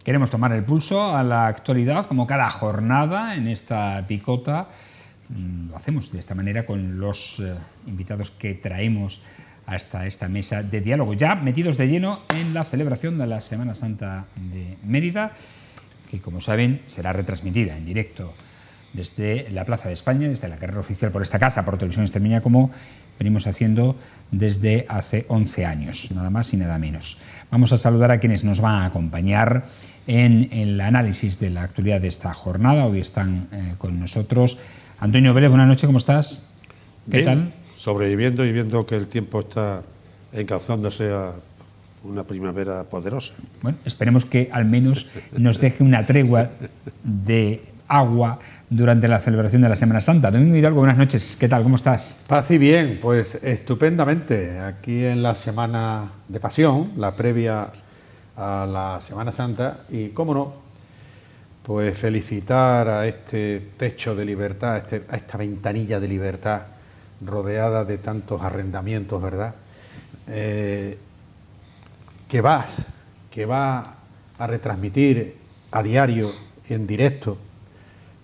Queremos tomar el pulso a la actualidad, como cada jornada en esta picota. Lo hacemos de esta manera con los invitados que traemos hasta esta mesa de diálogo, ya metidos de lleno en la celebración de la Semana Santa de Mérida, que, como saben, será retransmitida en directo desde la Plaza de España, desde la carrera oficial por esta casa, por Televisión Extremeña, como venimos haciendo desde hace 11 años, nada más y nada menos. Vamos a saludar a quienes nos van a acompañar en el análisis de la actualidad de esta jornada. Hoy están con nosotros Antonio Vélez. Buenas noches, ¿cómo estás? ¿Qué tal? Sobreviviendo y viendo que el tiempo está encauzándose a una primavera poderosa. Bueno, esperemos que al menos nos deje una tregua de agua durante la celebración de la Semana Santa. Domingo Hidalgo, buenas noches. ¿Qué tal? ¿Cómo estás? Paz y bien, pues estupendamente. Aquí en la Semana de Pasión, la previa a la Semana Santa, y cómo no, pues felicitar a este techo de libertad, a esta ventanilla de libertad rodeada de tantos arrendamientos, ¿verdad? Que va a retransmitir a diario, en directo,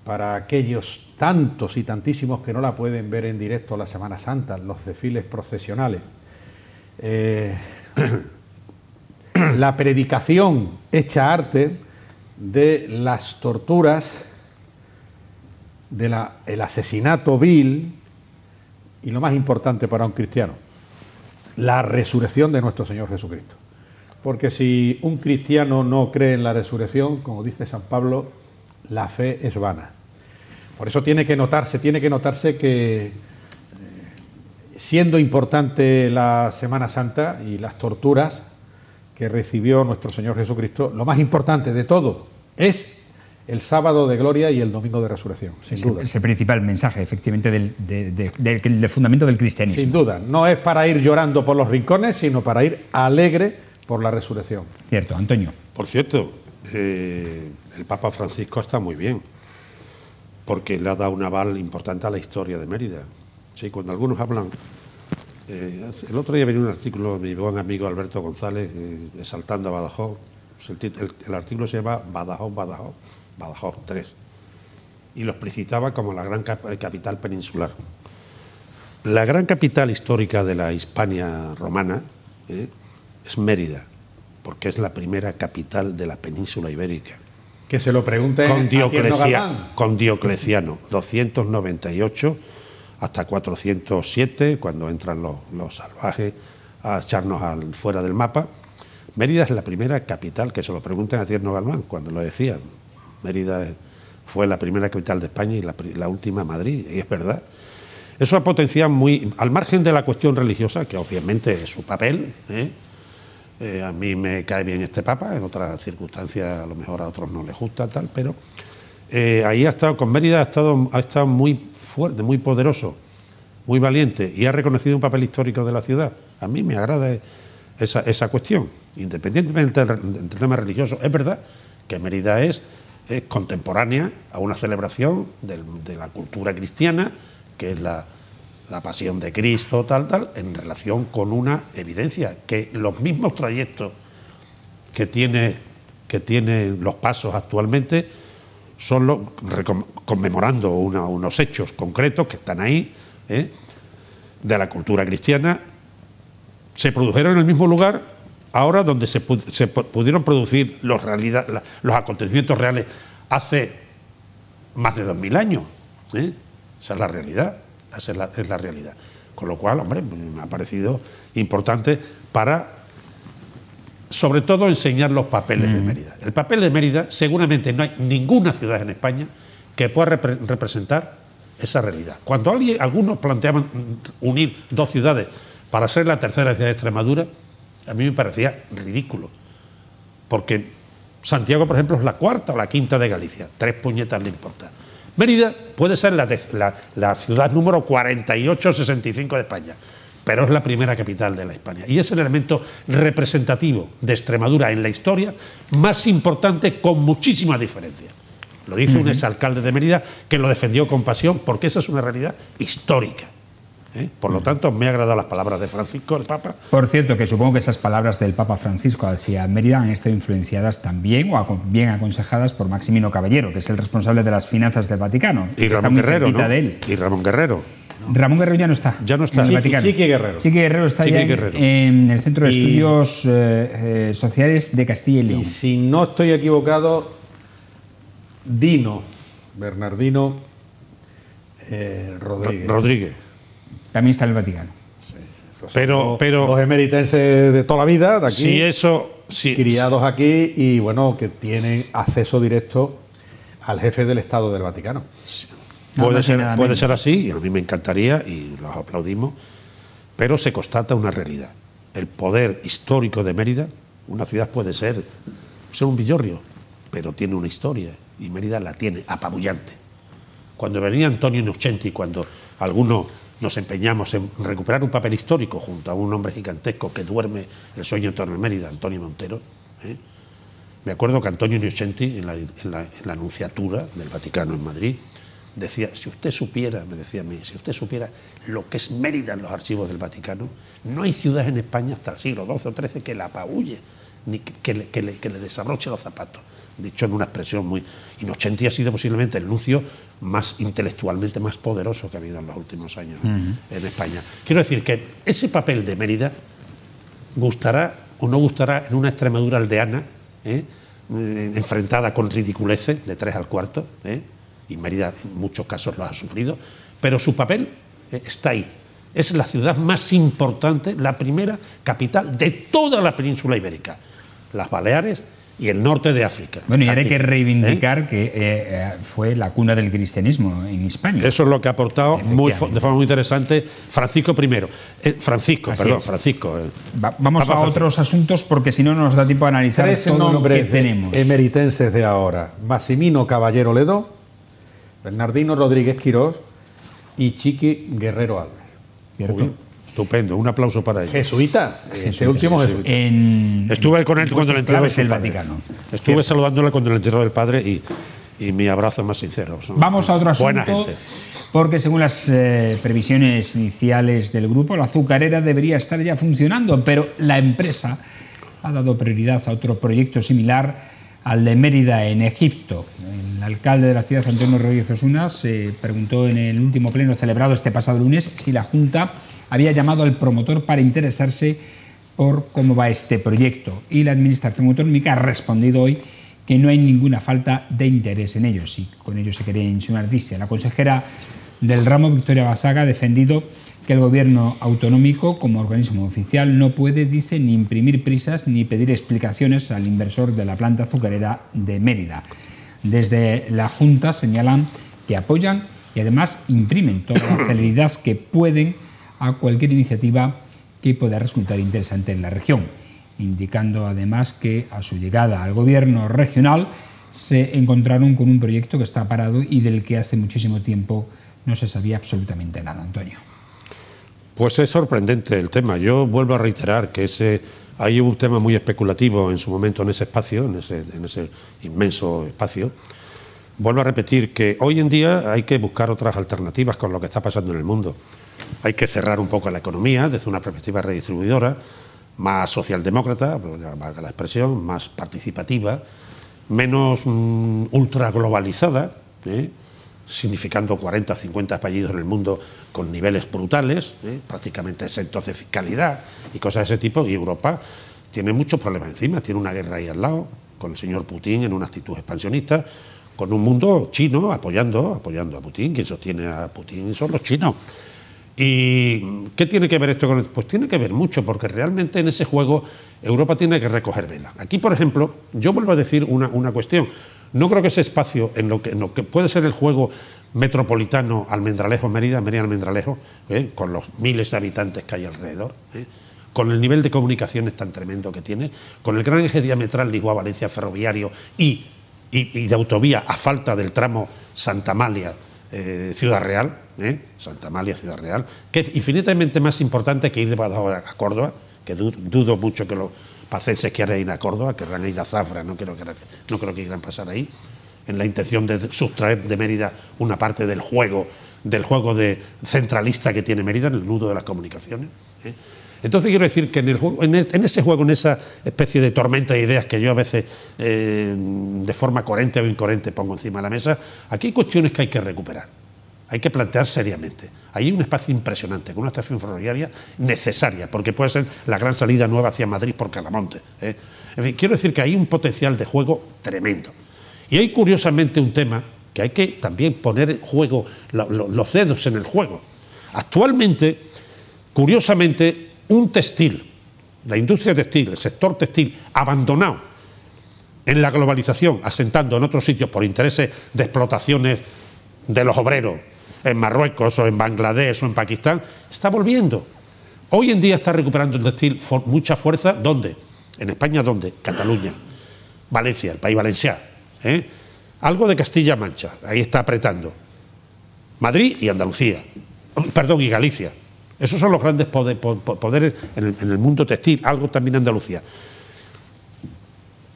para aquellos tantos y tantísimos que no la pueden ver en directo la Semana Santa, los desfiles procesionales. La predicación hecha arte de las torturas, el asesinato vil y, lo más importante para un cristiano, la resurrección de nuestro Señor Jesucristo. Porque si un cristiano no cree en la resurrección, como dice San Pablo, la fe es vana. Por eso tiene que notarse que, siendo importante la Semana Santa y las torturas que recibió nuestro Señor Jesucristo, lo más importante de todo es el sábado de gloria y el domingo de resurrección, sin duda. Es el principal mensaje, efectivamente, del fundamento del cristianismo. Sin duda, no es para ir llorando por los rincones, sino para ir alegre por la resurrección. Cierto, Antonio. Por cierto, el Papa Francisco está muy bien, porque le ha dado un aval importante a la historia de Mérida. Sí, cuando algunos hablan... el otro día venía un artículo de mi buen amigo Alberto González exaltando a Badajoz. El artículo se llama Badajoz 3, y lo explicitaba como la gran capital peninsular. La gran capital histórica de la Hispania romana es Mérida, porque es la primera capital de la península ibérica. Que se lo pregunte con Diocleciano, 298 hasta 407, cuando entran los salvajes a echarnos fuera del mapa. Mérida es la primera capital, que se lo pregunten a Tierno Galván, cuando lo decían. Mérida fue la primera capital de España y la última Madrid, y es verdad. Eso ha potenciado muy, al margen de la cuestión religiosa, que obviamente es su papel. A mí me cae bien este Papa, en otras circunstancias a lo mejor a otros no les gusta, tal, pero ahí ha estado, con Mérida ha estado muy fuerte, muy poderoso, muy valiente, y ha reconocido un papel histórico de la ciudad. A mí me agrada esa cuestión, independientemente del tema religioso. Es verdad que Mérida es contemporánea a una celebración de la cultura cristiana, que es la pasión de Cristo, tal, en relación con una evidencia, que los mismos trayectos que tienen los pasos actualmente son conmemorando unos hechos concretos que están ahí, de la cultura cristiana. Se produjeron en el mismo lugar, ahora donde se pudieron producir los acontecimientos reales hace más de 2000 años. Esa es la realidad. Esa es la realidad. Con lo cual, hombre, me ha parecido importante para, sobre todo, enseñar los papeles de Mérida. El papel de Mérida, seguramente no hay ninguna ciudad en España que pueda representar esa realidad. Cuando algunos planteaban unir dos ciudades para ser la tercera ciudad de Extremadura, a mí me parecía ridículo. Porque Santiago, por ejemplo, es la cuarta o la quinta de Galicia. 3 puñetas le importa. Mérida puede ser la ciudad número 48-65 de España, pero es la primera capital de la Hispania. Y es el elemento representativo de Extremadura en la historia más importante, con muchísima diferencia. Lo dice un exalcalde de Mérida, que lo defendió con pasión, porque esa es una realidad histórica. Por lo tanto, me han agradado las palabras de Francisco, el Papa. Por cierto, que supongo que esas palabras del Papa Francisco hacia Mérida han estado influenciadas también o bien aconsejadas por Maximino Caballero, que es el responsable de las finanzas del Vaticano. Y Ramón Guerrero, ¿no? De él. Y Ramón Guerrero. Ramón Guerrero ya no está. Ya no está. En el Vaticano. Chiqui Guerrero. Chiqui Guerrero está Chiqui ya Guerrero. en el Centro de Estudios Sociales de Castilla y León. Y si no estoy equivocado, Bernardino Rodríguez. También está en el Vaticano. Pero los emeritenses de toda la vida, de aquí, si eso, criados aquí y bueno, que tienen acceso directo al jefe del Estado del Vaticano. puede ser así, y a mí me encantaría y los aplaudimos, pero se constata una realidad. El poder histórico de Mérida, una ciudad puede ser un villorrio, pero tiene una historia y Mérida la tiene apabullante. Cuando venía Antonio Innocenti, cuando algunos nos empeñamos en recuperar un papel histórico junto a un hombre gigantesco que duerme el sueño en torno a Mérida, Antonio Montero, me acuerdo que Antonio Innocenti en la Nunciatura del Vaticano en Madrid decía, si usted supiera, me decía a mí, si usted supiera lo que es Mérida en los archivos del Vaticano, no hay ciudad en España hasta el siglo XII o XIII que la apabulle, ni que le desabroche los zapatos. Dicho en una expresión muy... Innocenti ha sido posiblemente el nuncio más intelectualmente más poderoso que ha habido en los últimos años en España. Quiero decir que ese papel de Mérida gustará o no gustará en una Extremadura aldeana, enfrentada con ridiculeces de 3 al cuarto, y Mérida en muchos casos lo ha sufrido, pero su papel está ahí. Es la ciudad más importante, la primera capital de toda la península ibérica, las Baleares y el norte de África. Bueno, y ahora hay que reivindicar que fue la cuna del cristianismo en España. Eso es lo que ha aportado de forma muy interesante Francisco I. Francisco. Vamos a otros asuntos porque si no nos da tiempo a analizar 3 todo lo que nombres tenemos. emeritenses de ahora: Maximino Caballero Ledo, Bernardino Rodríguez Quirós y Chiqui Guerrero Alves. ¿Cierto? Estupendo, un aplauso para ellos. Jesuita, este último jesuita. Estuve con él cuando le enterró el Vaticano. Estuve saludándole cuando le enterró del padre y mi abrazo más sincero. Vamos a otro buena asunto, gente. porque según las previsiones iniciales del grupo, la azucarera debería estar ya funcionando, pero la empresa ha dado prioridad a otro proyecto similar al de Mérida en Egipto. El alcalde de la ciudad, Antonio Rodríguez Osuna, se preguntó en el último pleno celebrado este pasado lunes si la Junta había llamado al promotor para interesarse por cómo va este proyecto, y la Administración Autonómica ha respondido hoy que no hay ninguna falta de interés en ellos, y con ello se quería insinuar, dice. La consejera del ramo, Victoria Basaga, ha defendido que el Gobierno autonómico, como organismo oficial, no puede, dice, ni imprimir prisas ni pedir explicaciones al inversor de la planta azucarera de Mérida. Desde la Junta señalan que apoyan y además imprimen toda la celeridad que pueden a cualquier iniciativa que pueda resultar interesante en la región, indicando además que a su llegada al Gobierno regional se encontraron con un proyecto que está parado y del que hace muchísimo tiempo no se sabía absolutamente nada. Antonio. Pues es sorprendente el tema. Yo vuelvo a reiterar que hay un tema muy especulativo en su momento en ese espacio, en ese inmenso espacio. Vuelvo a repetir que hoy en día hay que buscar otras alternativas con lo que está pasando en el mundo. Hay que cerrar un poco la economía desde una perspectiva redistribuidora, más socialdemócrata, valga la expresión, más participativa, menos ultraglobalizada, significando 40 o 50 países en el mundo con niveles brutales, prácticamente exentos de fiscalidad y cosas de ese tipo, y Europa tiene muchos problemas encima, tiene una guerra ahí al lado, con el señor Putin en una actitud expansionista, con un mundo chino apoyando a Putin. Quien sostiene a Putin son los chinos. ¿Y qué tiene que ver esto con esto? Pues tiene que ver mucho, porque realmente en ese juego Europa tiene que recoger vela. Aquí, por ejemplo, yo vuelvo a decir una cuestión. No creo que ese espacio, en lo que puede ser el juego metropolitano Almendralejo, Mérida Almendralejo, con los miles de habitantes que hay alrededor, con el nivel de comunicaciones tan tremendo que tiene, con el gran eje diametral Lisboa-Valencia ferroviario y de autovía a falta del tramo Santa Amalia, Ciudad Real, Santa Amalia, Ciudad Real, que es infinitamente más importante que ir de Badajoz a Córdoba, que dudo mucho que los pacenses quieran ir a Córdoba, querrán ir a Zafra, no creo que quieran pasar ahí, en la intención de sustraer de Mérida una parte del juego del juego centralista que tiene Mérida, en el nudo de las comunicaciones. Entonces quiero decir que en ese juego, en esa especie de tormenta de ideas que yo a veces de forma coherente o incoherente pongo encima de la mesa, aquí hay cuestiones que hay que recuperar, hay que plantear seriamente. Hay un espacio impresionante, con una estación ferroviaria necesaria, porque puede ser la gran salida nueva hacia Madrid por Calamonte. En fin, quiero decir que hay un potencial de juego tremendo. Y hay curiosamente un tema que hay que también poner en juego, los dedos en el juego. Actualmente, curiosamente, un textil, la industria textil, el sector textil, abandonado en la globalización, asentando en otros sitios por intereses de explotaciones de los obreros, en Marruecos o en Bangladesh o en Pakistán, está volviendo. Hoy en día está recuperando el textil mucha fuerza. ¿Dónde? En España, ¿dónde? Cataluña, Valencia, el país valenciano. Algo de Castilla-La Mancha, ahí está apretando. Madrid y Andalucía, perdón, y Galicia. Esos son los grandes poderes en el mundo textil, algo también Andalucía.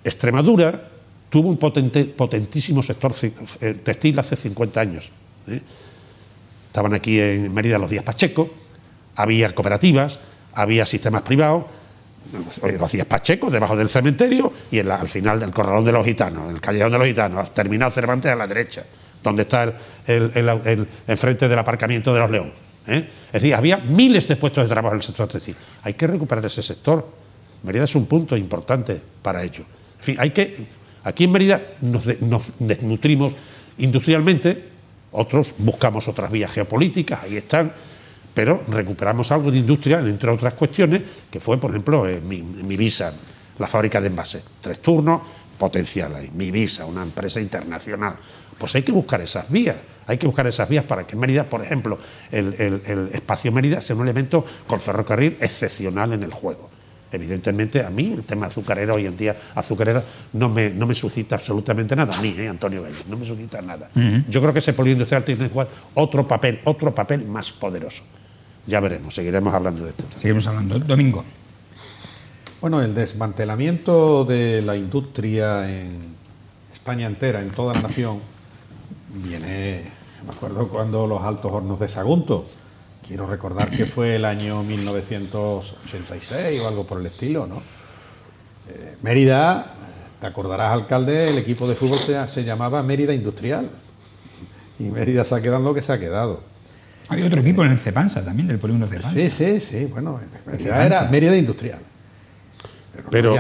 Extremadura tuvo un potentísimo sector textil hace 50 años. Estaban aquí en Mérida los Díaz Pacheco, había cooperativas, había sistemas privados, los Díaz Pacheco debajo del cementerio y al final del Corralón de los Gitanos, el Callejón de los Gitanos, terminado Cervantes a la derecha, donde está enfrente del aparcamiento de los León. Es decir, había miles de puestos de trabajo en el sector textil. Hay que recuperar ese sector. Mérida es un punto importante para ello. En fin, aquí en Mérida nos desnutrimos industrialmente, otros buscamos otras vías geopolíticas, ahí están, pero recuperamos algo de industria, entre otras cuestiones, que fue, por ejemplo, Mivisa, la fábrica de envases. 3 turnos, potencial ahí. Mivisa, una empresa internacional. Pues hay que buscar esas vías. Hay que buscar esas vías para que Mérida, por ejemplo, el espacio Mérida sea un elemento con ferrocarril excepcional en el juego. Evidentemente, a mí el tema azucarero hoy en día, azucarera, no me suscita absolutamente nada. A mí, Antonio Vélez, no me suscita nada. Yo creo que ese polígono industrial tiene que jugar otro papel más poderoso. Ya veremos, seguiremos hablando de esto. Seguimos hablando. Domingo. Bueno, el desmantelamiento de la industria en España entera, en toda la nación, viene, me acuerdo cuando los Altos Hornos de Sagunto, quiero recordar que fue el año 1986 o algo por el estilo, ¿no? Mérida, te acordarás, alcalde, el equipo de fútbol se llamaba Mérida Industrial, y Mérida se ha quedado en lo que se ha quedado. Había otro equipo en el Cepansa también, del polígono Cepansa. Sí, bueno, ya era Mérida Industrial. Pero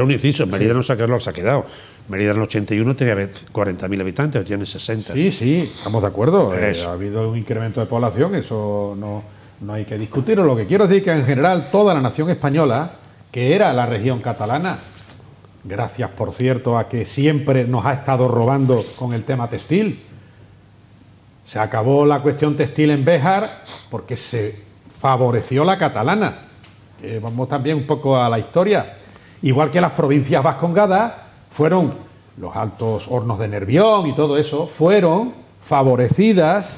un inciso, Mérida no se ha quedado lo que se ha quedado. Mérida en el 81 tenía 40.000 habitantes, tiene 60. Sí, estamos de acuerdo. Ha habido un incremento de población, eso no hay que discutirlo. Lo que quiero decir es que en general toda la nación española, que era la región catalana, gracias por cierto a que siempre nos ha estado robando con el tema textil, se acabó la cuestión textil en Béjar porque se favoreció la catalana. Vamos también un poco a la historia. Igual que las provincias vascongadas fueron, los Altos Hornos de Nervión y todo eso, fueron favorecidas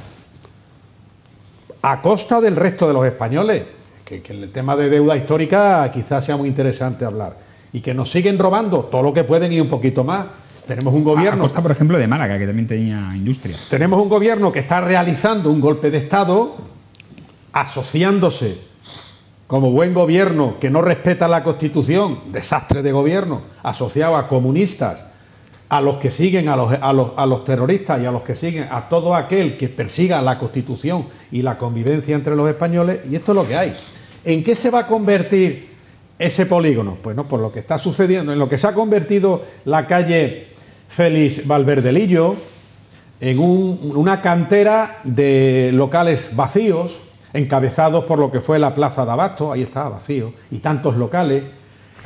a costa del resto de los españoles. Que el tema de deuda histórica quizás sea muy interesante hablar. Y que nos siguen robando todo lo que pueden y un poquito más. Tenemos un gobierno... A costa, por ejemplo, de Málaga, que también tenía industria. Tenemos un gobierno que está realizando un golpe de Estado, asociándose como buen gobierno que no respeta la Constitución, desastre de gobierno, asociado a comunistas, a los que siguen a los terroristas y a los que siguen a todo aquel que persiga la Constitución y la convivencia entre los españoles, y esto es lo que hay. ¿En qué se va a convertir ese polígono? Bueno, por lo que está sucediendo, en lo que se ha convertido la calle Félix Valverdelillo, en una cantera de locales vacíos, encabezados por lo que fue la Plaza de Abasto, ahí está, vacío, y tantos locales.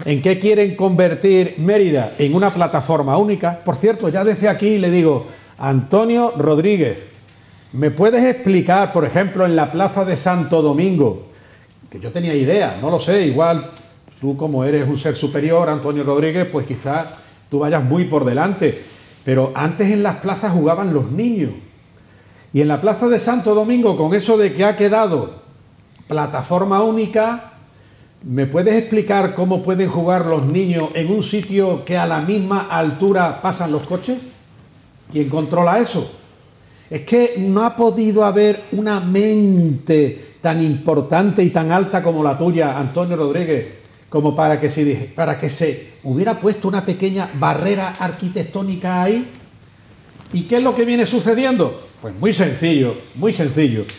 ¿En qué quieren convertir Mérida? En una plataforma única. Por cierto, ya desde aquí le digo, Antonio Rodríguez, ¿me puedes explicar, por ejemplo, en la Plaza de Santo Domingo, que yo tenía idea, no lo sé, igual tú como eres un ser superior, Antonio Rodríguez, pues quizás tú vayas muy por delante, pero antes en las plazas jugaban los niños. Y en la Plaza de Santo Domingo, con eso de que ha quedado plataforma única, ¿me puedes explicar cómo pueden jugar los niños en un sitio que a la misma altura pasan los coches? ¿Quién controla eso? Es que no ha podido haber una mente tan importante y tan alta como la tuya, Antonio Rodríguez, como para que se hubiera puesto una pequeña barrera arquitectónica ahí. ¿Y qué es lo que viene sucediendo? Pues muy sencillo,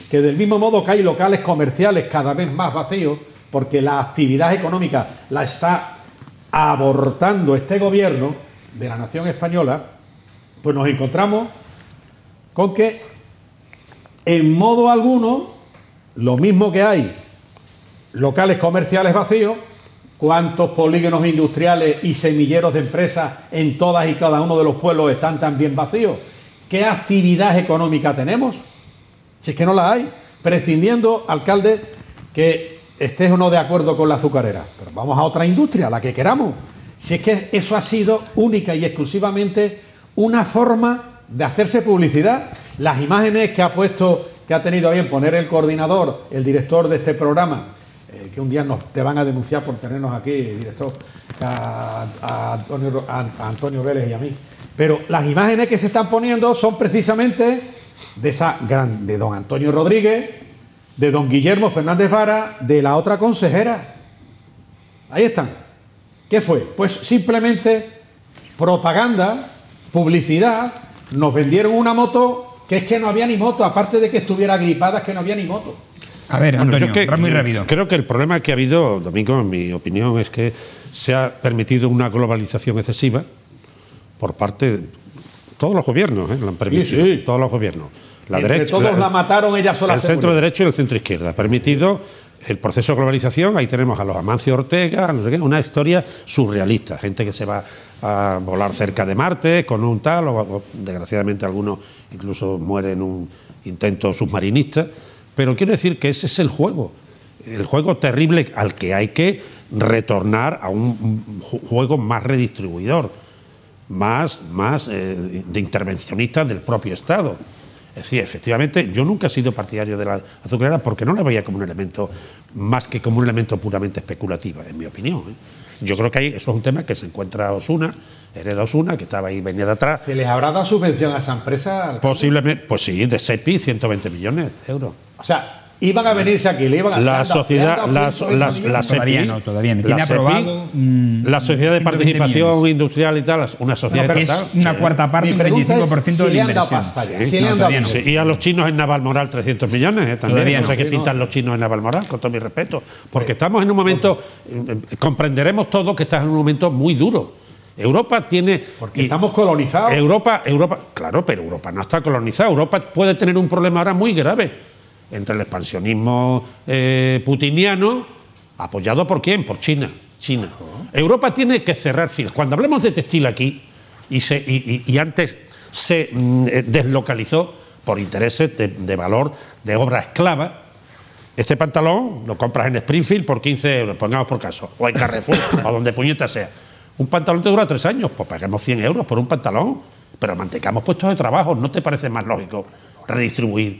que del mismo modo que hay locales comerciales cada vez más vacíos, porque la actividad económica la está abortando este gobierno de la nación española, pues nos encontramos con que en modo alguno, lo mismo que hay locales comerciales vacíos, cuántos polígonos industriales y semilleros de empresas en todas y cada uno de los pueblos están también vacíos. ¿Qué actividad económica tenemos? Si es que no la hay. Prescindiendo, alcalde, que estés o no de acuerdo con la azucarera, pero vamos a otra industria, la que queramos. Si es que eso ha sido única y exclusivamente una forma de hacerse publicidad. Las imágenes que ha tenido a bien poner el coordinador, el director de este programa, que un día te van a denunciar por tenernos aquí, director, a Antonio Vélez y a mí. Pero las imágenes que se están poniendo son precisamente de don Antonio Rodríguez, de don Guillermo Fernández Vara, de la otra consejera. Ahí están. ¿Qué fue? Pues simplemente propaganda, publicidad. Nos vendieron una moto que es que no había ni moto, aparte de que estuviera gripada, es que no había ni moto. A ver, Antonio, muy rápido. Creo que el problema que ha habido, Domingo, en mi opinión, es que se ha permitido una globalización excesiva por parte de todos los gobiernos, lo han permitido, sí. Todos los gobiernos. La derecha, todos la mataron, ella sola. El centro derecho y el centro izquierda. Ha permitido el proceso de globalización. Ahí tenemos a los Amancio Ortega, no sé qué, una historia surrealista. Gente que se va a volar cerca de Marte con un tal, o desgraciadamente algunos incluso mueren en un intento submarinista. Pero quiero decir que ese es el juego terrible al que hay que retornar a un juego más redistribuidor, más de intervencionista del propio Estado. Es decir, efectivamente, yo nunca he sido partidario de la azucarera porque no la veía como un elemento, más que como un elemento puramente especulativo, en mi opinión. Yo creo que eso es un tema que se encuentra Osuna, hereda Osuna, que estaba ahí, venía de atrás. ¿Se les habrá dado subvención a esa empresa? Posiblemente, pues sí, de SEPI, 120 millones de euros. O sea, iban a venirse aquí, le iban a... La sociedad, la SEPI, todavía no. Tiene aprobado la sociedad de participación industrial y tal, una sociedad que es una cuarta parte, un 25% de la inversión. Y a los chinos en Navalmoral 300 millones, también. No sé qué pintan los chinos en Navalmoral, con todo mi respeto. Porque estamos en un momento, comprenderemos todos que estás en un momento muy duro. Europa tiene... Porque estamos colonizados. Europa, claro, pero Europa no está colonizada. Europa puede tener un problema ahora muy grave entre el expansionismo putiniano, apoyado ¿por quién? Por China. Europa tiene que cerrar filas. Cuando hablemos de textil aquí, y antes se deslocalizó por intereses de valor de obra esclava, este pantalón lo compras en Springfield por 15 euros, pongamos por caso, o en Carrefour, o donde puñeta sea. Un pantalón te dura 3 años, pues paguemos 100 euros por un pantalón, pero mantengamos puestos de trabajo. ¿No te parece más lógico redistribuir?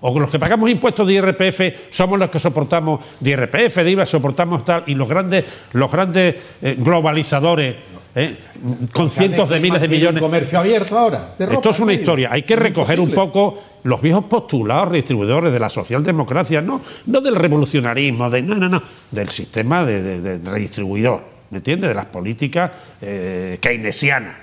O los que pagamos impuestos de IRPF somos los que soportamos de IRPF, de IVA, soportamos tal, y los grandes globalizadores con cientos de miles de millones. Comercio abierto ahora. Esto es una historia. Hay que recoger un poco los viejos postulados redistribuidores de la socialdemocracia, no del revolucionarismo, del sistema de redistribuidor. ¿Me entiendes? De las políticas keynesianas,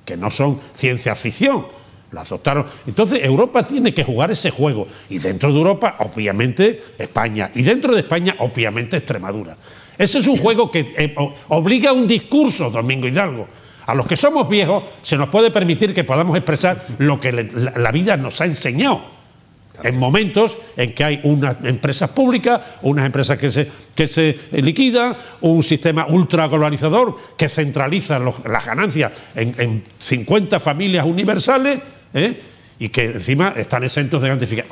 que no son ciencia ficción, la adoptaron. Entonces Europa tiene que jugar ese juego, y dentro de Europa, obviamente, España, y dentro de España, obviamente, Extremadura. Ese es un juego que obliga a un discurso, Domingo Hidalgo. A los que somos viejos se nos puede permitir que podamos expresar lo que la vida nos ha enseñado. En momentos en que hay unas empresas públicas, unas empresas que se liquidan, un sistema ultraglobalizador que centraliza las ganancias en 50 familias universales, y que encima están exentos de gratificación,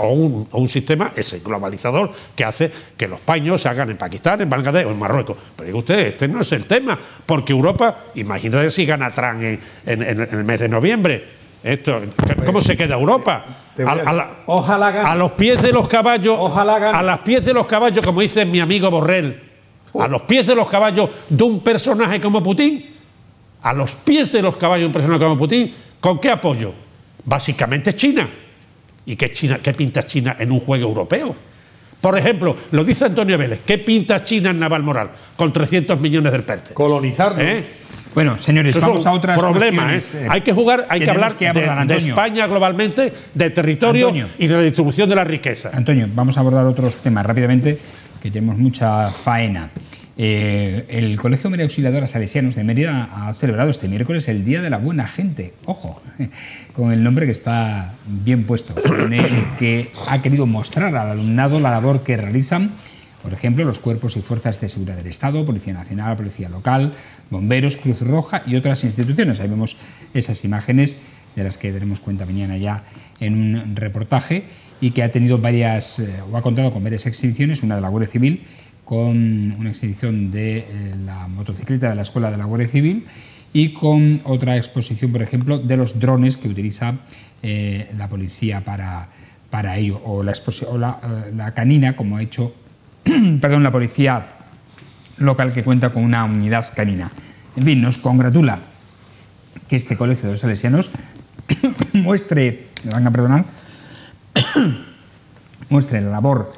o un sistema ese globalizador que hace que los paños se hagan en Pakistán, en Bangladesh o en Marruecos. Pero diga usted, este no es el tema, porque Europa, imagínate si gana Trump en el mes de noviembre. ¿Cómo se queda Europa? Ojalá gane. A los pies de los caballos, ojalá gane. A los pies de los caballos, como dice mi amigo Borrell, a los pies de los caballos de un personaje como Putin, a los pies de los caballos de un personaje como Putin, ¿con qué apoyo? Básicamente China. ¿Y qué pinta China en un juego europeo? Por ejemplo, lo dice Antonio Vélez, ¿qué pinta China en Navalmoral con 300 millones del PERTE? Colonizarnos. Bueno, señores, eso vamos a otras problemas. Hay que jugar, hay que hablar de España globalmente, de territorio y de la distribución de la riqueza. Antonio, vamos a abordar otros temas rápidamente, que tenemos mucha faena. El Colegio María Auxiliadora Salesianos de Mérida ha celebrado este miércoles el Día de la Buena Gente. Ojo, con el nombre que está bien puesto, en el que ha querido mostrar al alumnado la labor que realizan, por ejemplo, los cuerpos y fuerzas de seguridad del Estado, Policía Nacional, Policía Local, Bomberos, Cruz Roja y otras instituciones. Ahí vemos esas imágenes de las que daremos cuenta mañana ya en un reportaje, y que ha tenido varias, o ha contado con varias exhibiciones, una de la Guardia Civil, con una exhibición de la motocicleta de la Escuela de la Guardia Civil, y con otra exposición, por ejemplo, de los drones que utiliza la policía para ello, o la canina, como ha hecho perdón, la policía local, que cuenta con una unidad canina. En fin, nos congratula que este colegio de los salesianos muestre, me van a perdonar, muestre la labor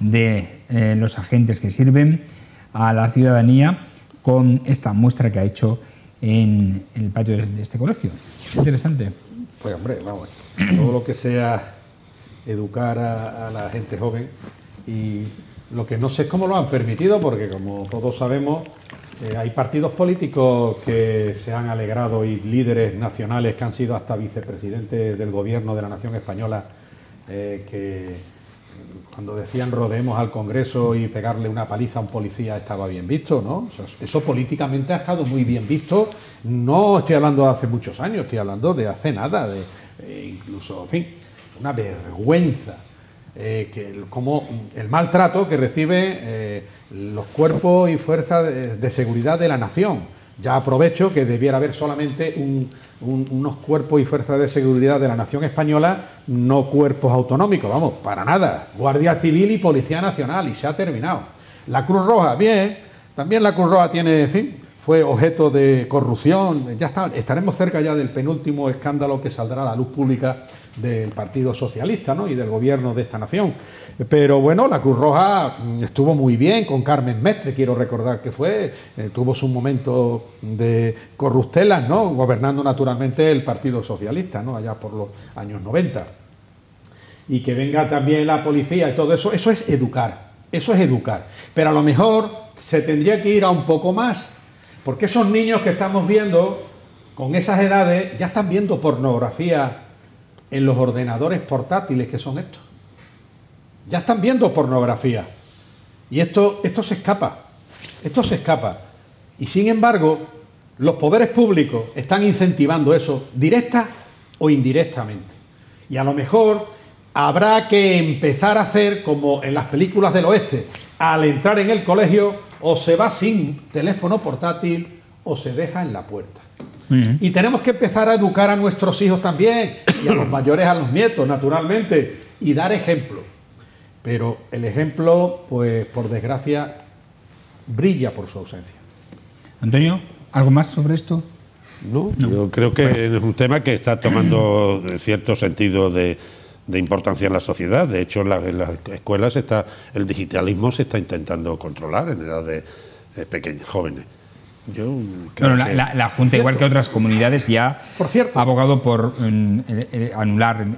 de los agentes que sirven a la ciudadanía con esta muestra que ha hecho en el patio de este colegio. Interesante. Pues hombre, vamos, todo lo que sea educar a la gente joven, y lo que no sé es cómo lo han permitido, porque como todos sabemos, hay partidos políticos que se han alegrado, y líderes nacionales que han sido hasta vicepresidentes del gobierno de la nación española, que cuando decían rodeemos al Congreso y pegarle una paliza a un policía estaba bien visto, ¿no? Eso políticamente ha estado muy bien visto. No estoy hablando de hace muchos años, estoy hablando de hace nada, incluso, en fin, una vergüenza. Como el maltrato que reciben los cuerpos y fuerzas de seguridad de la nación. Ya aprovecho que debiera haber solamente unos cuerpos y fuerzas de seguridad de la nación española, no cuerpos autonómicos, vamos, para nada. Guardia Civil y Policía Nacional, y se ha terminado. La Cruz Roja, bien, también la Cruz Roja tiene, en fin, fue objeto de corrupción. Ya estaremos cerca ya del penúltimo escándalo que saldrá a la luz pública del Partido Socialista, ¿no?, y del gobierno de esta nación. Pero bueno, la Cruz Roja estuvo muy bien con Carmen Mestre, quiero recordar que fue, tuvo su momento de corruptelas, ¿no?, gobernando naturalmente el Partido Socialista, ¿no?, allá por los años 90. Y que venga también la policía y todo eso, eso es educar, Pero a lo mejor se tendría que ir a un poco más, porque esos niños que estamos viendo con esas edades ya están viendo pornografía en los ordenadores portátiles que son estos. Ya están viendo pornografía. Y esto se escapa. Y sin embargo, los poderes públicos están incentivando eso, directa o indirectamente. Y a lo mejor habrá que empezar a hacer como en las películas del oeste. Al entrar en el colegio, o se va sin teléfono portátil o se deja en la puerta. Y tenemos que empezar a educar a nuestros hijos también, y a los mayores, a los nietos, naturalmente, y dar ejemplo. Pero el ejemplo, pues por desgracia, brilla por su ausencia. Antonio, ¿algo más sobre esto? No. Yo creo que es un tema que está tomando cierto sentido de importancia en la sociedad. De hecho, en las escuelas el digitalismo se está intentando controlar en edad de pequeños, jóvenes. Yo creo que la Junta, igual que otras comunidades, ya ha abogado por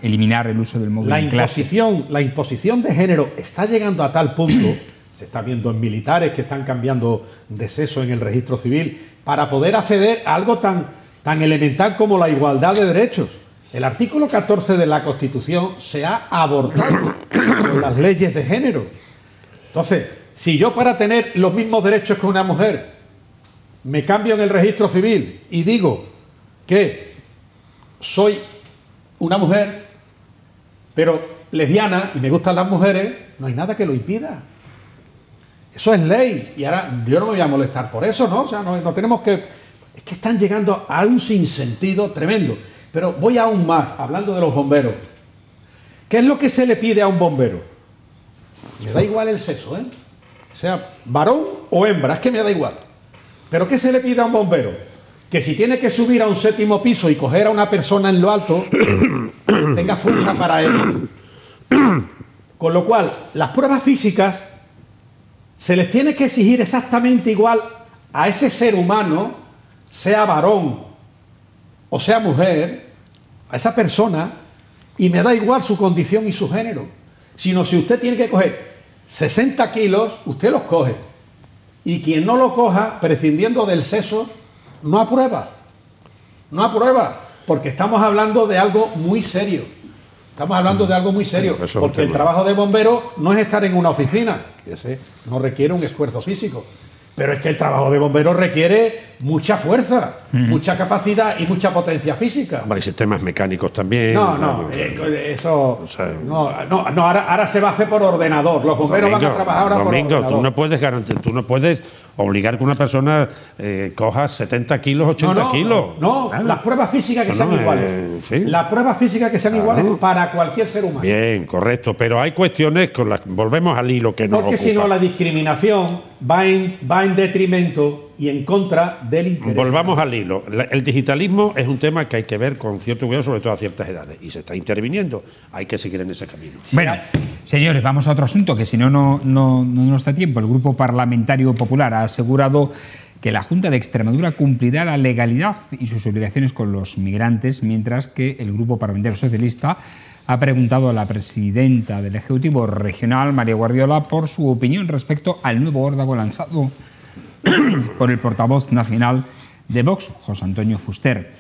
eliminar el uso del móvil en clase. La imposición de género está llegando a tal punto, se está viendo en militares que están cambiando de sexo en el registro civil, para poder acceder a algo tan elemental como la igualdad de derechos. El artículo 14 de la Constitución se ha abortado con las leyes de género. Entonces, si yo, para tener los mismos derechos que una mujer, me cambio en el registro civil y digo que soy una mujer, pero lesbiana, y me gustan las mujeres, no hay nada que lo impida. Eso es ley. Y ahora yo no me voy a molestar por eso, ¿no? O sea, no tenemos que... Es que están llegando a un sinsentido tremendo. Pero voy aún más, hablando de los bomberos. ¿Qué es lo que se le pide a un bombero? Me da igual el sexo, ¿eh? Sea varón o hembra, es que me da igual. ¿Pero qué se le pide a un bombero? que si tiene que subir a un 7º piso y coger a una persona en lo alto, tenga fuerza para ello. Con lo cual, las pruebas físicas se les tiene que exigir exactamente igual a ese ser humano, sea varón o sea mujer, a esa persona, y me da igual su condición y su género. Sino si usted tiene que coger 60 kilos, usted los coge. Y quien no lo coja, prescindiendo del sexo, no aprueba. No aprueba, porque estamos hablando de algo muy serio. Estamos hablando de algo muy serio, porque el trabajo de bombero no es estar en una oficina, que no requiere un esfuerzo físico. Pero es que el trabajo de bombero requiere mucha fuerza, mucha capacidad y mucha potencia física. Hay sistemas mecánicos también. Eso... O sea, ahora se va a hacer por ordenador. Los bomberos van a trabajar ahora por ordenador. Tú no puedes obligar que una persona coja 70 kilos, 80 kilos. Claro. Las pruebas físicas que sean iguales. ¿Sí? Las pruebas físicas que sean iguales para cualquier ser humano. Bien, correcto. Pero hay cuestiones con las... Volvemos al hilo que nos ocupa. Porque si no, la discriminación va en detrimento y en contra del interés. Volvamos al hilo. El digitalismo es un tema que hay que ver con cierto cuidado, sobre todo a ciertas edades. Y se está interviniendo. Hay que seguir en ese camino. Bueno, señores, vamos a otro asunto, que si no nos da tiempo. El Grupo Parlamentario Popular ha asegurado que la Junta de Extremadura cumplirá la legalidad y sus obligaciones con los migrantes, mientras que el Grupo Parlamentario Socialista ha preguntado a la presidenta del Ejecutivo Regional, María Guardiola, por su opinión respecto al nuevo órdago lanzado por el portavoz nacional de Vox, José Antonio Fuster.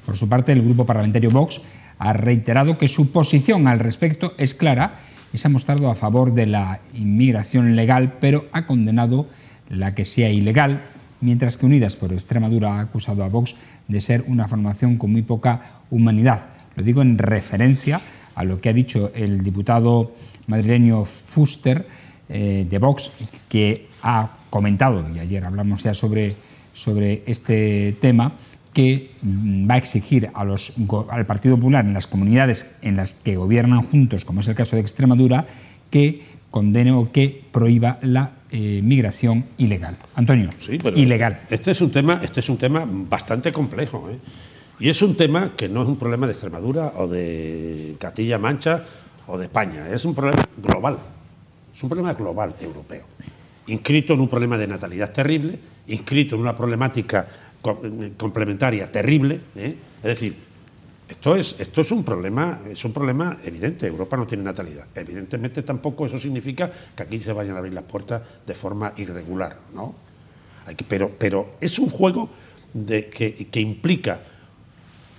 Por su parte, el Grupo Parlamentario Vox ha reiterado que su posición al respecto es clara y se ha mostrado a favor de la inmigración legal, pero ha condenado la que sea ilegal, mientras que Unidas por Extremadura ha acusado a Vox de ser una formación con muy poca humanidad. Lo digo en referencia a lo que ha dicho el diputado madrileño Fuster de Vox, que ha comentado, y ayer hablamos ya sobre este tema, que va a exigir al Partido Popular en las comunidades en las que gobiernan juntos, como es el caso de Extremadura, que condene o que prohíba la migración ilegal. Antonio, sí, pero ilegal. Este es un tema bastante complejo, ¿eh? Y es un tema que no es un problema de Extremadura o de Castilla-La Mancha o de España, es un problema global, es un problema global europeo, inscrito en un problema de natalidad terrible, inscrito en una problemática complementaria terrible, ¿eh? Es decir, esto es un problema evidente. Europa no tiene natalidad. Evidentemente tampoco eso significa que aquí se vayan a abrir las puertas de forma irregular, ¿no? Pero es un juego que implica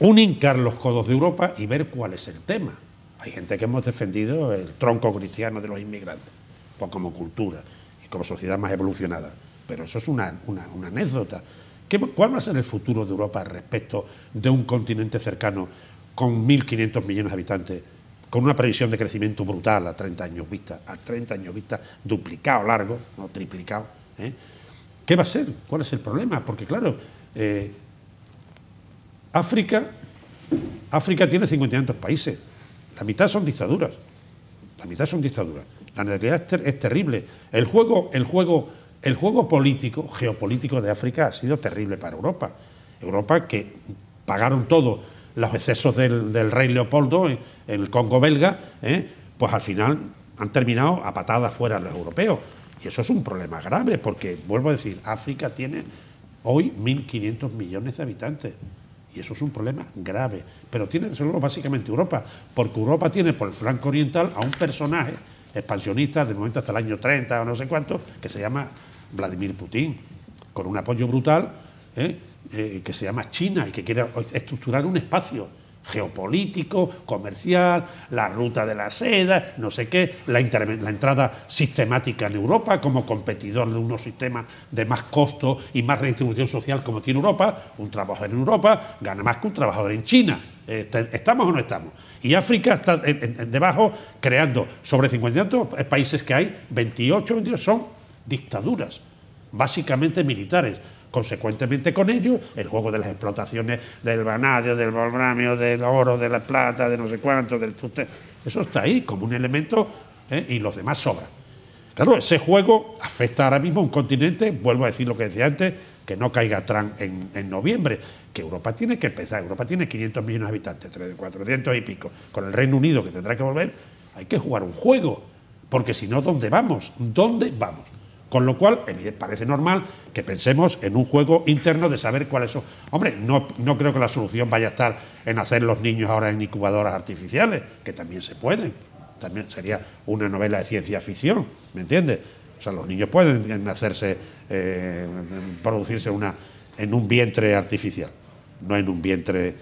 hincar los codos de Europa y ver cuál es el tema. Hay gente que hemos defendido el tronco cristiano de los inmigrantes, pues como cultura y como sociedad más evolucionada. Pero eso es una anécdota. ¿Cuál va a ser el futuro de Europa respecto de un continente cercano con 1.500 millones de habitantes, con una previsión de crecimiento brutal a 30 años vista, duplicado largo, no triplicado, ¿eh? ¿Qué va a ser? ¿Cuál es el problema? Porque claro, África tiene 50 y tantos países, la mitad son dictaduras, la natalidad es terrible, el juego político, geopolítico de África ha sido terrible para Europa. Europa, que pagaron todos los excesos del rey Leopoldo en el Congo belga, pues al final han terminado a patadas fuera los europeos. Y eso es un problema grave, porque, vuelvo a decir, África tiene hoy 1.500 millones de habitantes. Y eso es un problema grave. Pero tiene que resolverlo básicamente Europa, porque Europa tiene por el flanco oriental a un personaje expansionista de momento hasta el año 30 o no sé cuánto, que se llama Vladimir Putin, con un apoyo brutal, que se llama China y que quiere estructurar un espacio geopolítico, comercial, la ruta de la seda, no sé qué, la entrada sistemática en Europa como competidor de unos sistemas de más costo y más redistribución social como tiene Europa. Un trabajador en Europa gana más que un trabajador en China. ¿Estamos o no estamos? Y África está debajo, creando sobre 50 países que hay, 28 son dictaduras, básicamente militares. Consecuentemente con ello, el juego de las explotaciones del vanadio, del volframio, del oro, de la plata, de no sé cuánto, eso está ahí como un elemento, y los demás sobran. Claro, ese juego afecta ahora mismo a un continente, vuelvo a decir lo que decía antes, que no caiga Trump en noviembre, que Europa tiene que empezar. Europa tiene 500 millones de habitantes, 400 y pico, con el Reino Unido que tendrá que volver. Hay que jugar un juego, porque si no, ¿dónde vamos? ¿Dónde vamos? Con lo cual, parece normal que pensemos en un juego interno de saber cuáles son. Hombre, no creo que la solución vaya a estar en hacer los niños ahora en incubadoras artificiales, que también se pueden. También sería una novela de ciencia ficción, ¿me entiendes? O sea, los niños pueden hacerse, producirse en un vientre artificial, no en un vientre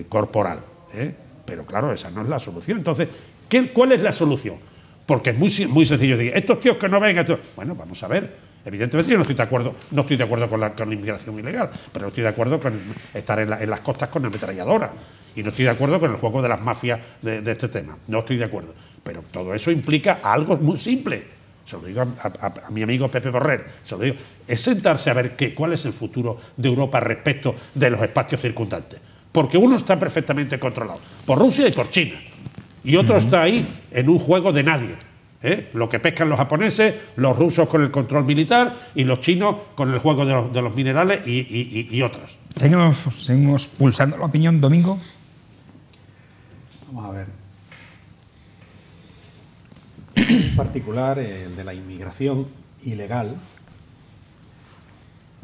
corporal, ¿eh? Pero claro, esa no es la solución. Entonces, ¿cuál es la solución? Porque es muy sencillo decir, estos tíos que no vengan, bueno, vamos a ver. Evidentemente yo no estoy de acuerdo con la inmigración ilegal, pero no estoy de acuerdo con estar en las costas con ametralladora. Y no estoy de acuerdo con el juego de las mafias de este tema. No estoy de acuerdo. Pero todo eso implica algo muy simple. Se lo digo a mi amigo Pepe Borrell. Se lo digo. Es sentarse a ver cuál es el futuro de Europa respecto de los espacios circundantes. Porque uno está perfectamente controlado por Rusia y por China. Y otro está ahí en un juego de nadie. Lo que pescan los japoneses, los rusos con el control militar y los chinos con el juego de los minerales y otros. Seguimos pulsando la opinión, Domingo. Vamos a ver. En particular, el de la inmigración ilegal,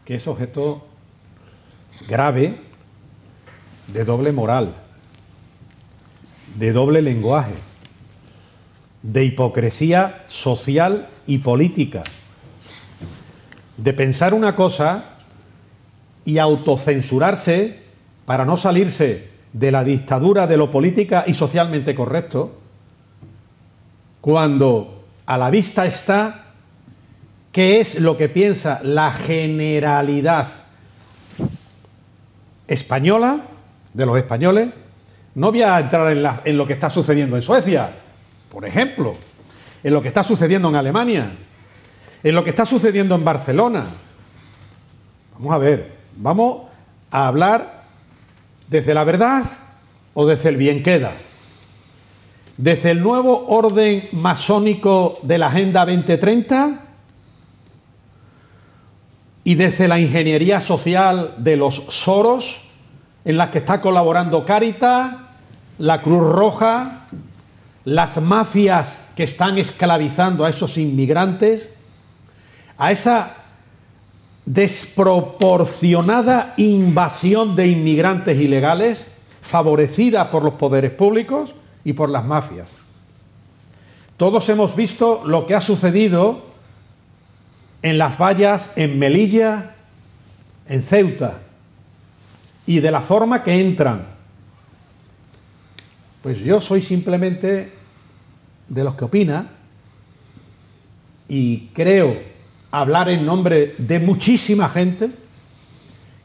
que es objeto grave de doble moral, de doble lenguaje, de hipocresía social y política, de pensar una cosa y autocensurarse para no salirse de la dictadura de lo política y socialmente correcto, cuando a la vista está qué es lo que piensa la generalidad española, de los españoles. No voy a entrar en lo que está sucediendo en Suecia, por ejemplo, en lo que está sucediendo en Alemania, en lo que está sucediendo en Barcelona. Vamos a ver, vamos a hablar desde la verdad o desde el bien queda. Desde el nuevo orden masónico de la Agenda 2030 y desde la ingeniería social de los Soros, en las que está colaborando Cáritas, la Cruz Roja, las mafias que están esclavizando a esos inmigrantes, a esa desproporcionada invasión de inmigrantes ilegales favorecida por los poderes públicos y por las mafias. Todos hemos visto lo que ha sucedido en las vallas en Melilla, en Ceuta, y de la forma que entran. Pues yo soy simplemente de los que opina y creo hablar en nombre de muchísima gente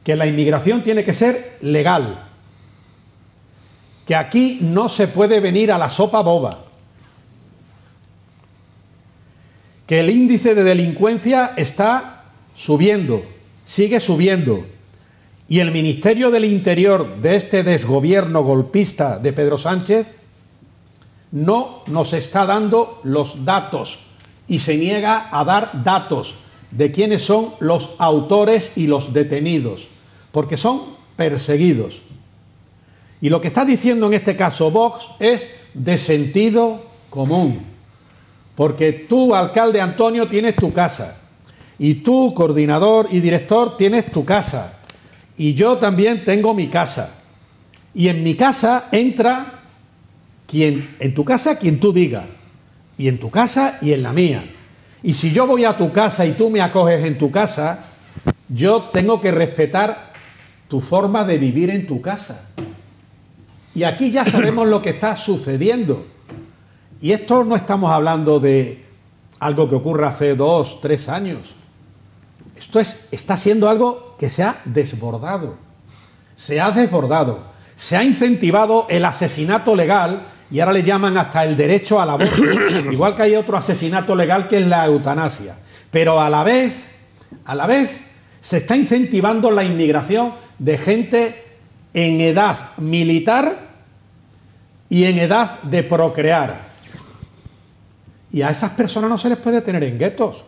que la inmigración tiene que ser legal, que aquí no se puede venir a la sopa boba, que el índice de delincuencia está subiendo, sigue subiendo, y el Ministerio del Interior de este desgobierno golpista de Pedro Sánchez no nos está dando los datos y se niega a dar datos de quiénes son los autores y los detenidos, porque son perseguidos. Y lo que está diciendo en este caso Vox es de sentido común, porque tú, alcalde Antonio, tienes tu casa, y tú, coordinador y director, tienes tu casa, y yo también tengo mi casa, y en mi casa entra en tu casa quien tú digas, y en tu casa y en la mía. Y si yo voy a tu casa y tú me acoges en tu casa, yo tengo que respetar tu forma de vivir en tu casa. Y aquí ya sabemos lo que está sucediendo. Y esto no estamos hablando de algo que ocurra hace 2, 3 años. Esto está siendo algo que se ha desbordado. Se ha desbordado. Se ha incentivado el asesinato legal y ahora le llaman hasta el derecho al aborto. Igual que hay otro asesinato legal que es la eutanasia. Pero a la vez se está incentivando la inmigración de gente en edad militar y en edad de procrear. Y a esas personas no se les puede tener en guetos.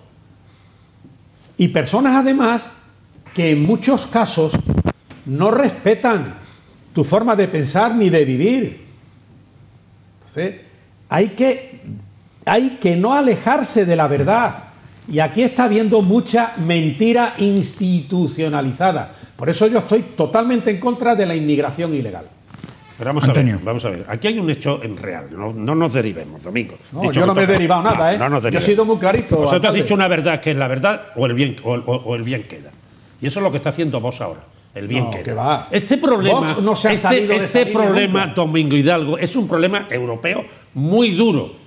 Y personas además que en muchos casos no respetan tu forma de pensar ni de vivir. Entonces, hay que no alejarse de la verdad. Y aquí está habiendo mucha mentira institucionalizada. Por eso yo estoy totalmente en contra de la inmigración ilegal. Pero vamos a ver. Aquí hay un hecho real. No nos derivemos, Domingo. No, yo no me he derivado nada, ¿eh? Yo he sido muy clarito. Vosotros has dicho una verdad que es la verdad o el bien queda. Y eso es lo que está haciendo Vox ahora. El bien queda. Que va. Este problema, no se este problema, Domingo Hidalgo, es un problema europeo muy duro.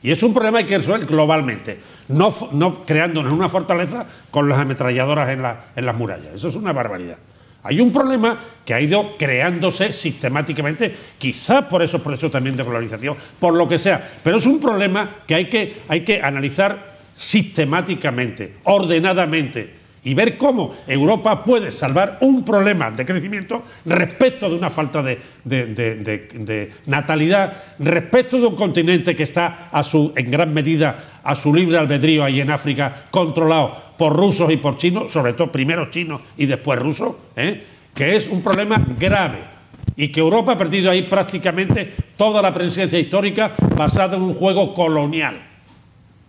Y es un problema que hay que resolver globalmente, no creándonos una fortaleza con las ametralladoras en las murallas. Eso es una barbaridad. Hay un problema que ha ido creándose sistemáticamente, quizás por esos procesos también de globalización, por lo que sea, pero es un problema que hay que analizar sistemáticamente, ordenadamente, y ver cómo Europa puede salvar un problema de crecimiento respecto de una falta de natalidad, respecto de un continente que está en gran medida a su libre albedrío ahí en África, controlado por rusos y por chinos, sobre todo primero chinos y después rusos, que es un problema grave y que Europa ha perdido ahí prácticamente toda la presencia histórica basada en un juego colonial,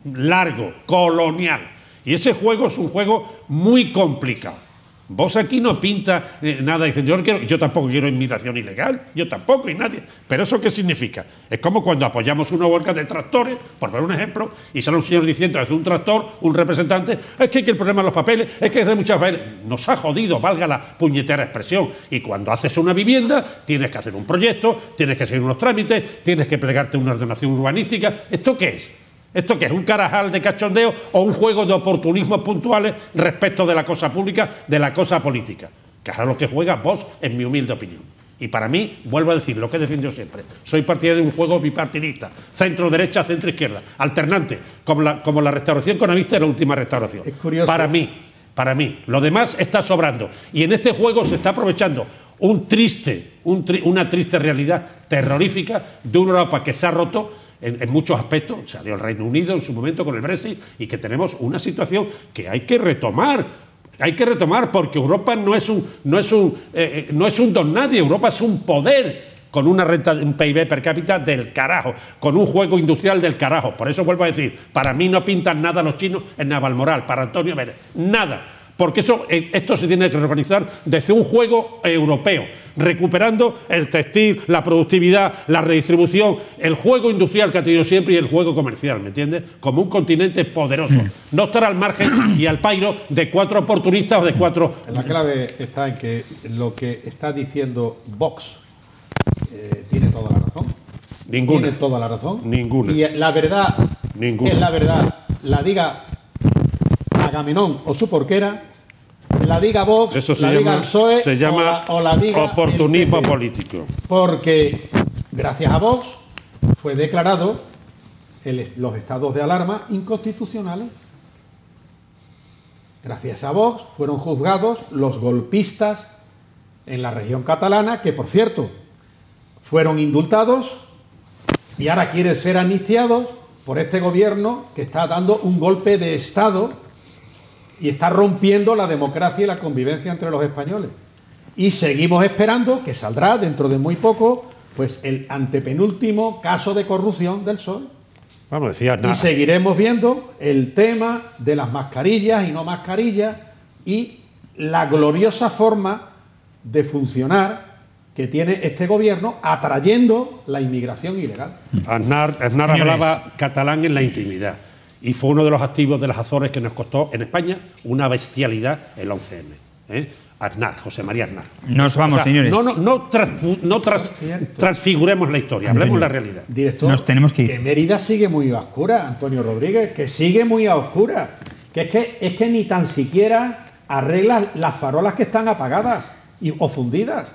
largo, colonial. Y ese juego es un juego muy complicado. Vos aquí no pinta nada diciendo yo tampoco quiero inmigración ilegal, yo tampoco y nadie. Pero ¿eso qué significa? Es como cuando apoyamos una huelga de tractores, por poner un ejemplo, y sale un señor diciendo desde un tractor, un representante, es que el problema de los papeles, es que hay muchos papeles. Nos ha jodido, valga la puñetera expresión. Y cuando haces una vivienda, tienes que hacer un proyecto, tienes que seguir unos trámites, tienes que plegarte una ordenación urbanística. ¿Esto qué es? ¿Esto qué es? ¿Un carajal de cachondeo o un juego de oportunismos puntuales respecto de la cosa pública, de la cosa política? Que es a lo que juega Vox, en mi humilde opinión. Y para mí, vuelvo a decir lo que he defendido siempre, soy partidario de un juego bipartidista, centro-derecha, centro-izquierda, alternante, como la restauración economista de la última restauración. Es curioso. Para mí, lo demás está sobrando. Y en este juego se está aprovechando una triste realidad terrorífica de una Europa que se ha roto en muchos aspectos. Salió el Reino Unido en su momento con el Brexit y que tenemos una situación que hay que retomar. Hay que retomar porque Europa no es un don nadie. Europa es un poder con una renta, un PIB per cápita del carajo, con un juego industrial del carajo. Por eso vuelvo a decir, para mí no pintan nada los chinos en Navalmoral, para Antonio Vélez, nada. Porque esto se tiene que reorganizar desde un juego europeo, recuperando el textil, la productividad, la redistribución, el juego industrial que ha tenido siempre y el juego comercial, ¿me entiendes? Como un continente poderoso. No estar al margen y al pairo de cuatro oportunistas o de cuatro... La clave está en que lo que está diciendo Vox tiene toda la razón. Ninguna. Tiene toda la razón. Ninguna. Y la verdad Ninguna. es la verdad. La diga Agamenón o su porquera, la diga Vox, eso la diga el PSOE se llama o la diga oportunismo el PP. político. Porque gracias a Vox fue declarado los estados de alarma inconstitucionales. Gracias a Vox fueron juzgados los golpistas en la región catalana, que por cierto fueron indultados y ahora quieren ser amnistiados por este gobierno que está dando un golpe de Estado y está rompiendo la democracia y la convivencia entre los españoles. Y seguimos esperando que saldrá dentro de muy poco pues el antepenúltimo caso de corrupción del PSOE. Vamos, decía nada. Y seguiremos viendo el tema de las mascarillas y no mascarillas y la gloriosa forma de funcionar que tiene este gobierno atrayendo la inmigración ilegal. Aznar hablaba catalán en la intimidad y fue uno de los activos de las Azores que nos costó en España una bestialidad el 11M. Aznar, José María Aznar. Nos vamos, señores. No transfiguremos la historia, hablemos la realidad. Director, nos tenemos que ir. Que Mérida sigue muy a oscura, Antonio Rodríguez, que sigue muy a oscura. Que es que ni tan siquiera arregla las farolas que están apagadas o fundidas.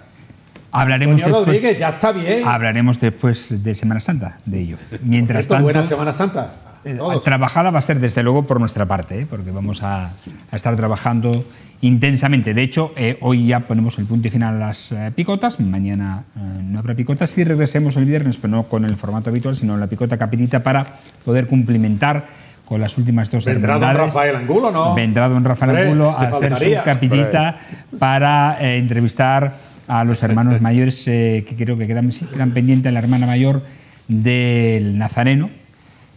Hablaremos Antonio después, Rodríguez, ya está bien. hablaremos después de Semana Santa, de ello. Mientras tanto, buena Semana Santa. Todos. Trabajada va a ser desde luego por nuestra parte, porque vamos a estar trabajando intensamente. De hecho, hoy ya ponemos el punto y final a las picotas, mañana no habrá picotas y regresemos el viernes, pero no con el formato habitual, sino la picota capitita para poder cumplimentar con las últimas dos ¿Vendrá don hermandades. Rafael Angulo, no? Vendrá don Rafael Hombre, Angulo a ¿qué hacer faltaría? su capillita para entrevistar a los hermanos mayores que creo que quedan pendientes, la hermana mayor del Nazareno,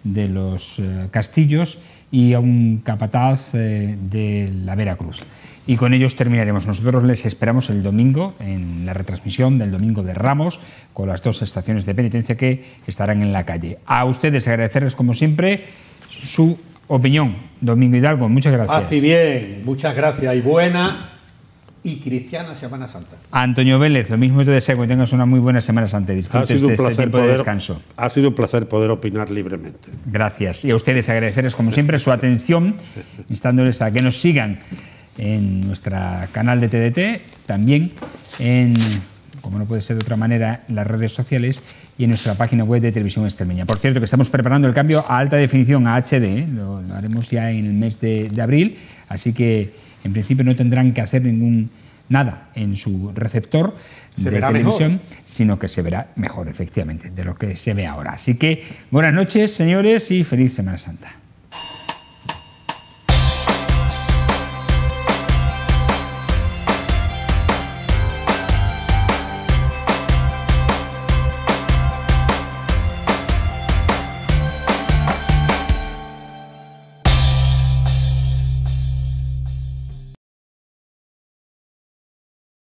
de los Castillos, y a un capataz de la Veracruz. Y con ellos terminaremos. Nosotros les esperamos el domingo en la retransmisión del Domingo de Ramos con las dos estaciones de penitencia que estarán en la calle. A ustedes agradecerles como siempre su opinión. Domingo Hidalgo, muchas gracias. Así bien, muchas gracias y buena y cristiana Semana Santa. Antonio Vélez, lo mismo te deseo que tengas una muy buena Semana Santa. Disfrutes de este tiempo de descanso. Ha sido un placer poder opinar libremente. Gracias. Y a ustedes agradecerles como siempre su atención, instándoles a que nos sigan en nuestro canal de TDT, también en, como no puede ser de otra manera, en las redes sociales y en nuestra página web de Televisión Extremeña. Por cierto, que estamos preparando el cambio a alta definición, a HD, lo haremos ya en el mes de abril, así que en principio no tendrán que hacer nada en su receptor de televisión, mejor, sino que se verá mejor, efectivamente, de lo que se ve ahora. Así que buenas noches, señores, y feliz Semana Santa.